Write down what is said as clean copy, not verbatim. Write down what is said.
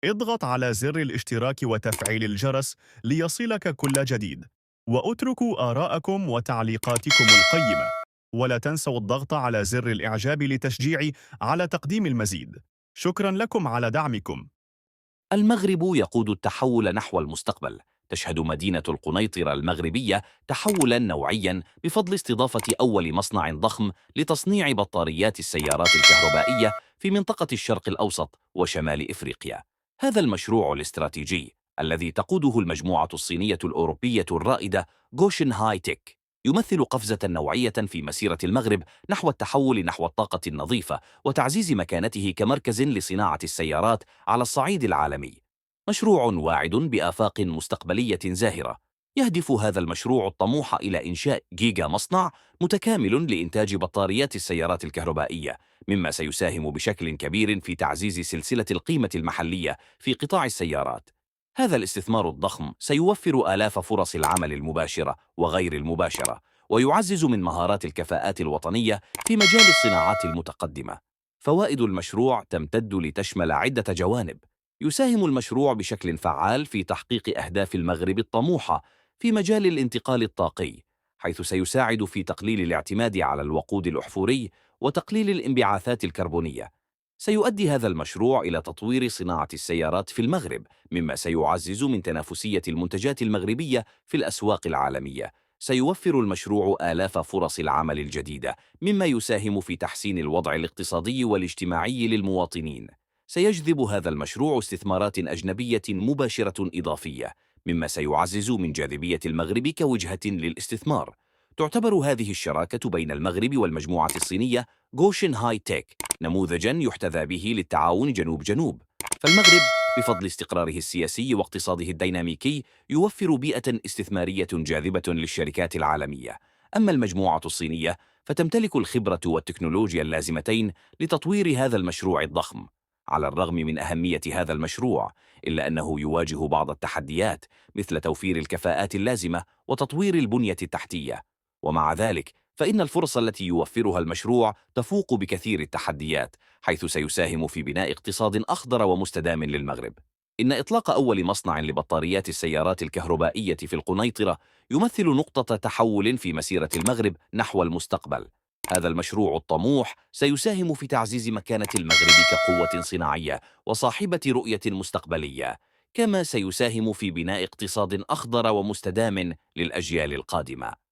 اضغط على زر الاشتراك وتفعيل الجرس ليصلك كل جديد، واتركوا آراءكم وتعليقاتكم القيمة، ولا تنسوا الضغط على زر الإعجاب لتشجيعي على تقديم المزيد. شكرا لكم على دعمكم. المغرب يقود التحول نحو المستقبل. تشهد مدينة القنيطرة المغربية تحولا نوعيا بفضل استضافة أول مصنع ضخم لتصنيع بطاريات السيارات الكهربائية في منطقة الشرق الأوسط وشمال إفريقيا. هذا المشروع الاستراتيجي الذي تقوده المجموعة الصينية الأوروبية الرائدة غوشن هاي تك يمثل قفزة نوعية في مسيرة المغرب نحو التحول نحو الطاقة النظيفة وتعزيز مكانته كمركز لصناعة السيارات على الصعيد العالمي. مشروع واعد بآفاق مستقبلية زاهرة. يهدف هذا المشروع الطموح إلى إنشاء جيجا مصنع متكامل لإنتاج بطاريات السيارات الكهربائية، مما سيساهم بشكل كبير في تعزيز سلسلة القيمة المحلية في قطاع السيارات. هذا الاستثمار الضخم سيوفر آلاف فرص العمل المباشرة وغير المباشرة، ويعزز من مهارات الكفاءات الوطنية في مجال الصناعات المتقدمة. فوائد المشروع تمتد لتشمل عدة جوانب. يساهم المشروع بشكل فعال في تحقيق أهداف المغرب الطموحة في مجال الانتقال الطاقي، حيث سيساعد في تقليل الاعتماد على الوقود الأحفوري وتقليل الانبعاثات الكربونية. سيؤدي هذا المشروع إلى تطوير صناعة السيارات في المغرب، مما سيعزز من تنافسية المنتجات المغربية في الأسواق العالمية. سيوفر المشروع آلاف فرص العمل الجديدة، مما يساهم في تحسين الوضع الاقتصادي والاجتماعي للمواطنين. سيجذب هذا المشروع استثمارات أجنبية مباشرة إضافية، مما سيعزز من جاذبية المغرب كوجهة للاستثمار. تعتبر هذه الشراكة بين المغرب والمجموعة الصينية غوشن هاي تك نموذجا يحتذى به للتعاون جنوب جنوب. فالمغرب بفضل استقراره السياسي واقتصاده الديناميكي يوفر بيئة استثمارية جاذبة للشركات العالمية. أما المجموعة الصينية فتمتلك الخبرة والتكنولوجيا اللازمتين لتطوير هذا المشروع الضخم. على الرغم من أهمية هذا المشروع، إلا أنه يواجه بعض التحديات مثل توفير الكفاءات اللازمة وتطوير البنية التحتية. ومع ذلك فإن الفرص التي يوفرها المشروع تفوق بكثير التحديات، حيث سيساهم في بناء اقتصاد أخضر ومستدام للمغرب. إن إطلاق أول مصنع لبطاريات السيارات الكهربائية في القنيطرة يمثل نقطة تحول في مسيرة المغرب نحو المستقبل. هذا المشروع الطموح سيساهم في تعزيز مكانة المغرب كقوة صناعية وصاحبة رؤية مستقبلية، كما سيساهم في بناء اقتصاد أخضر ومستدام للأجيال القادمة.